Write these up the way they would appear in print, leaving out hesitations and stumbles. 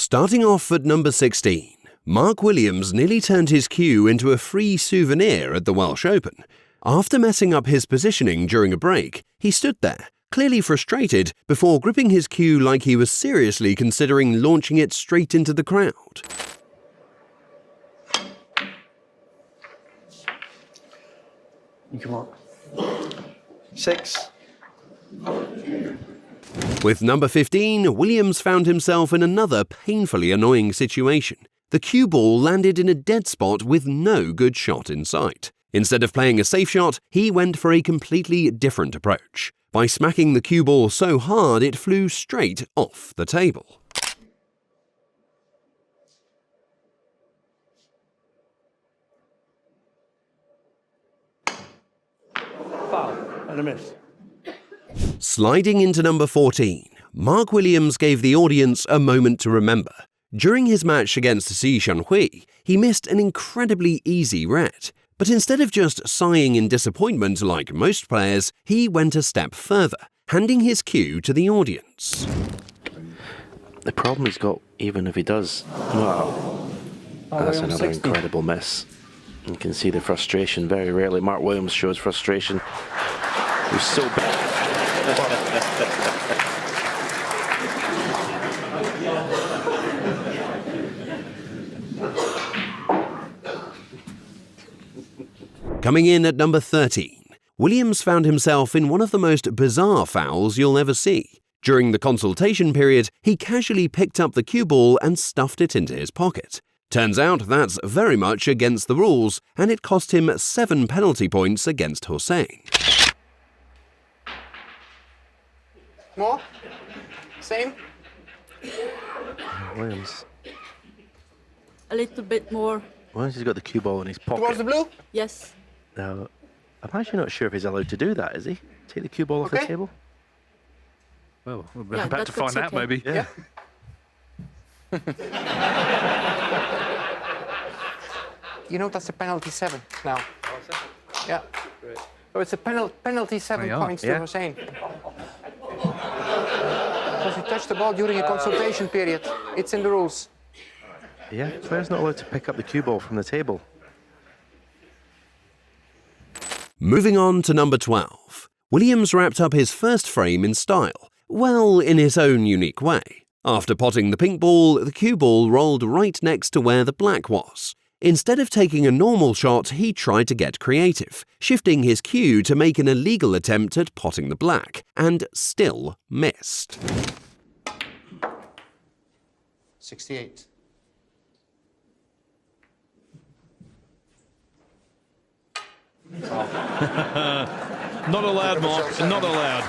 Starting off at number 16, Mark Williams nearly turned his cue into a free souvenir at the Welsh Open. After messing up his positioning during a break, he stood there, clearly frustrated, before gripping his cue like he was seriously considering launching it straight into the crowd. Come on. 6. With number 15, Williams found himself in another painfully annoying situation. The cue ball landed in a dead spot with no good shot in sight. Instead of playing a safe shot, he went for a completely different approach. By smacking the cue ball so hard it flew straight off the table. Foul and a miss. Sliding into number 14, Mark Williams gave the audience a moment to remember. During his match against Si Xianhui, he missed an incredibly easy red. But instead of just sighing in disappointment like most players, he went a step further, handing his cue to the audience. The problem he's got, even if he does, wow, that's another incredible miss. You can see the frustration. Very rarely Mark Williams shows frustration. He's so bad. Coming in at number 13, Williams found himself in one of the most bizarre fouls you'll ever see. During the consultation period, he casually picked up the cue ball and stuffed it into his pocket. Turns out that's very much against the rules, and it cost him 7 penalty points against Hossein. More? Same? Williams. A little bit more. Williams has got the cue ball in his pocket. Towards the blue? Yes. Now, I'm actually not sure if he's allowed to do that, is he? Take the cue ball off the table? Well, we're about to find out, maybe. Yeah. You know that's a penalty 7 now. Yeah. So it's a penalty 7 points to Hossein. Because he touched the ball during a consultation period. It's in the rules. Yeah, player's not allowed to pick up the cue ball from the table. Moving on to number 12. Williams wrapped up his first frame in style, well, in his own unique way. After potting the pink ball, the cue ball rolled right next to where the black was. Instead of taking a normal shot, he tried to get creative, shifting his cue to make an illegal attempt at potting the black, and still missed. 68. Not allowed, Mark. Not allowed.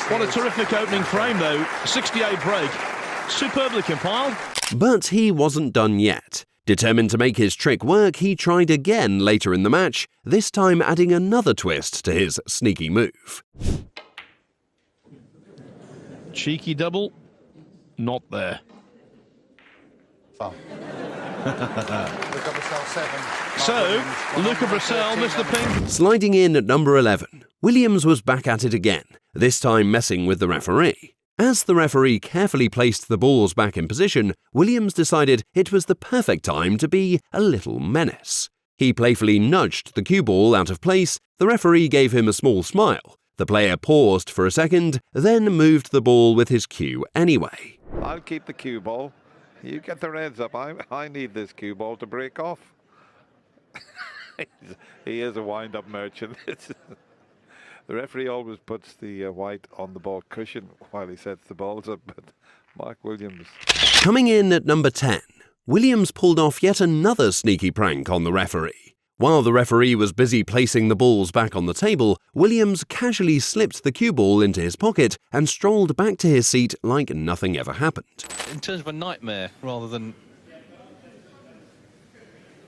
What a terrific opening frame, though. 68 break. Superbly compiled. But he wasn't done yet. Determined to make his trick work, he tried again later in the match, this time adding another twist to his sneaky move. Cheeky double. Not there. Foul. So, Luca Brissell missed the pink. Sliding in at number 11, Williams was back at it again, this time messing with the referee. As the referee carefully placed the balls back in position, Williams decided it was the perfect time to be a little menace. He playfully nudged the cue ball out of place, the referee gave him a small smile, the player paused for a second, then moved the ball with his cue anyway. I'll keep the cue ball. You get the reds up. I need this cue ball to break off. He is a wind-up merchant. The referee always puts the white on the ball cushion while he sets the balls up, but Mark Williams. Coming in at number 10, Williams pulled off yet another sneaky prank on the referee. While the referee was busy placing the balls back on the table, Williams casually slipped the cue ball into his pocket and strolled back to his seat like nothing ever happened. In terms of a nightmare rather than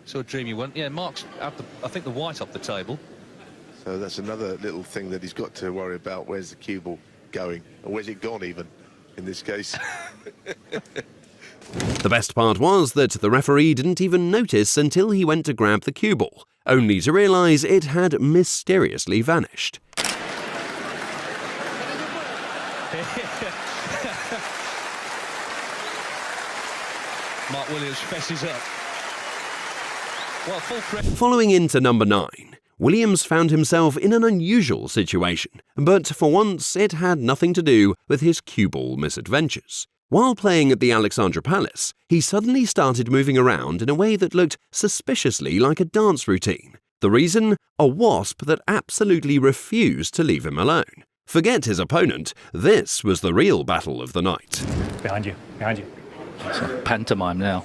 sort of dreamy one. Yeah, Mark's out I think the white off the table. So that's another little thing that he's got to worry about. Where's the cue ball going? Or where's it gone even, in this case? The best part was that the referee didn't even notice until he went to grab the cue ball, only to realise it had mysteriously vanished. Mark Williams fesses up. Well, full credit. Following into number 9, Williams found himself in an unusual situation, but for once it had nothing to do with his cue ball misadventures. While playing at the Alexandra Palace, he suddenly started moving around in a way that looked suspiciously like a dance routine. The reason? A wasp that absolutely refused to leave him alone. Forget his opponent, this was the real battle of the night. Behind you, behind you. It's a pantomime now.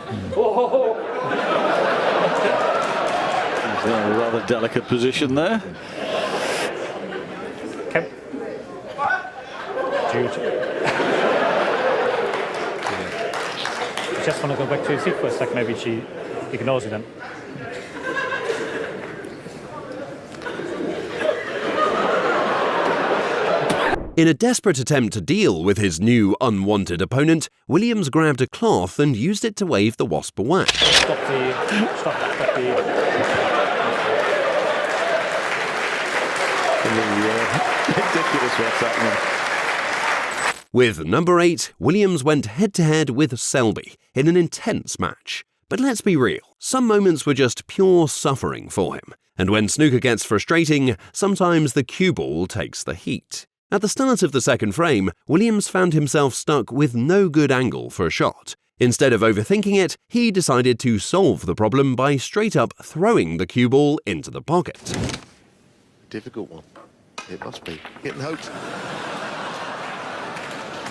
He's in a rather delicate position there. Kim. Jude. You just want to go back to your seat for a sec, maybe she ignores you then. In a desperate attempt to deal with his new unwanted opponent, Williams grabbed a cloth and used it to wave the wasp away. Stop the... Ridiculous what's happening. With number 8, Williams went head-to-head with Selby in an intense match. But let's be real, some moments were just pure suffering for him. And when snooker gets frustrating, sometimes the cue ball takes the heat. At the start of the second frame, Williams found himself stuck with no good angle for a shot. Instead of overthinking it, he decided to solve the problem by straight up throwing the cue ball into the pocket. Difficult one. It must be. Getting hoped.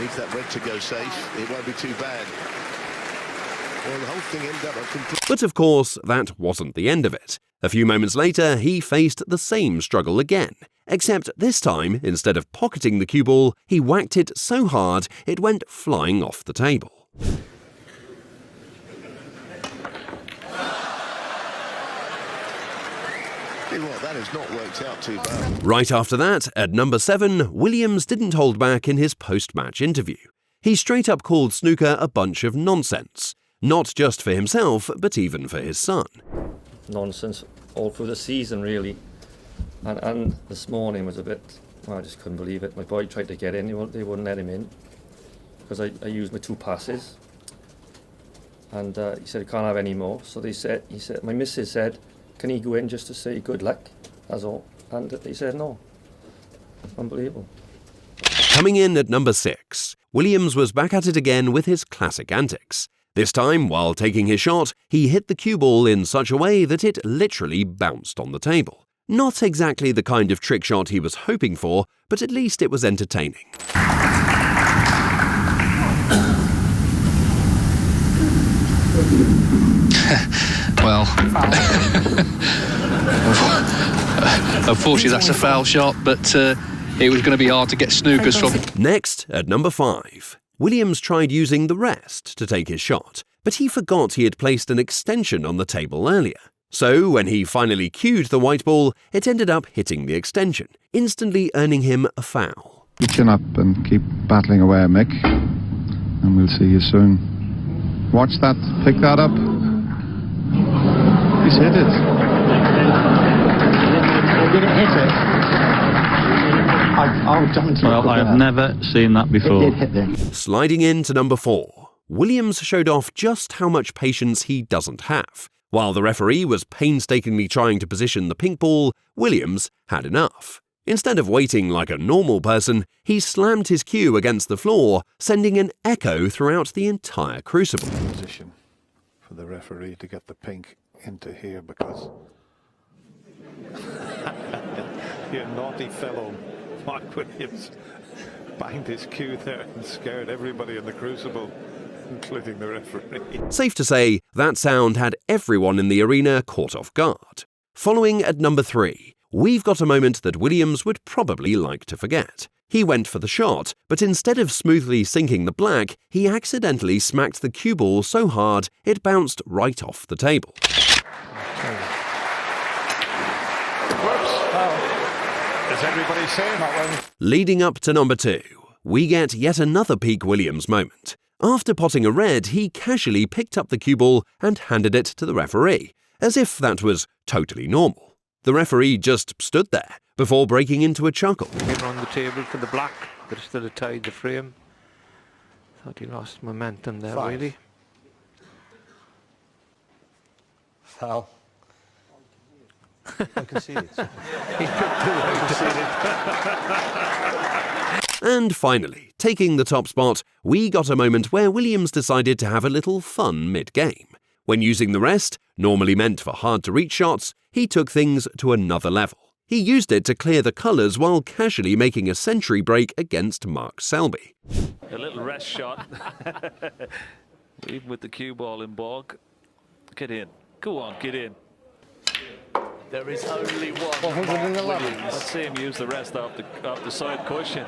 Needs that red to go safe. It won't be too bad. Well, the whole thing ended up complete. But of course, that wasn't the end of it. A few moments later, he faced the same struggle again. Except this time, instead of pocketing the cue ball, he whacked it so hard it went flying off the table. What, that has not worked out too bad. Right after that, at number 7, Williams didn't hold back in his post-match interview. He straight up called snooker a bunch of nonsense. Not just for himself, but even for his son. Nonsense all through the season, really. And this morning was a bit, well, I just couldn't believe it. My boy tried to get in, they wouldn't let him in. Because I used my 2 passes. And he said, I can't have any more. So my missus said, can he go in just to say good luck? That's all. And he said no. Unbelievable. Coming in at number 6, Williams was back at it again with his classic antics. This time, while taking his shot, he hit the cue ball in such a way that it literally bounced on the table. Not exactly the kind of trick shot he was hoping for, but at least it was entertaining. Well, unfortunately that's a foul shot, but it was going to be hard to get snookers from. Next, at number 5, Williams tried using the rest to take his shot, but he forgot he had placed an extension on the table earlier. So, when he finally cued the white ball, it ended up hitting the extension, instantly earning him a foul. You chin up and keep battling away, Mick, and we'll see you soon. Watch that, pick that up. He's hit it. Did it hit it? Well, I have never seen that before. It did hit there. Sliding in to number 4, Williams showed off just how much patience he doesn't have. While the referee was painstakingly trying to position the pink ball, Williams had enough. Instead of waiting like a normal person, he slammed his cue against the floor, sending an echo throughout the entire crucible. Position for the referee to get the pink into here, because you naughty fellow Mark Williams banged his cue there and scared everybody in the crucible, including the referee. Safe to say, that sound had everyone in the arena caught off guard. Following at number 3, we've got a moment that Williams would probably like to forget. He went for the shot, but instead of smoothly sinking the black, he accidentally smacked the cue ball so hard it bounced right off the table. Does everybody say that? Leading up to number 2, we get yet another peak Williams moment. After potting a red, he casually picked up the cue ball and handed it to the referee, as if that was totally normal. The referee just stood there, before breaking into a chuckle. On the table for the black. Could have still tied the frame. Thought he lost momentum there, 5. really. Foul. I can see it. He took And finally, taking the top spot, we got a moment where Williams decided to have a little fun mid-game. When using the rest, normally meant for hard-to-reach shots, he took things to another level. He used it to clear the colours while casually making a century break against Mark Selby. A little rest shot. Even with the cue ball in bog. Get in. Go on, get in. There is only one. 111. Let's see him use the rest off the side cushion.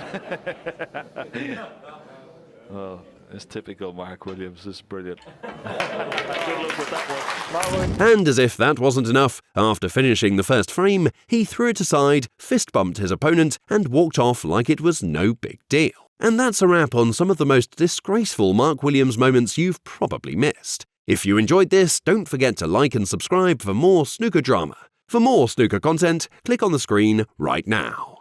Oh, it's typical Mark Williams. This is brilliant. Good luck with that one. And as if that wasn't enough, after finishing the first frame, he threw it aside, fist-bumped his opponent, and walked off like it was no big deal. And that's a wrap on some of the most disgraceful Mark Williams moments you've probably missed. If you enjoyed this, don't forget to like and subscribe for more snooker drama. For more snooker content, click on the screen right now.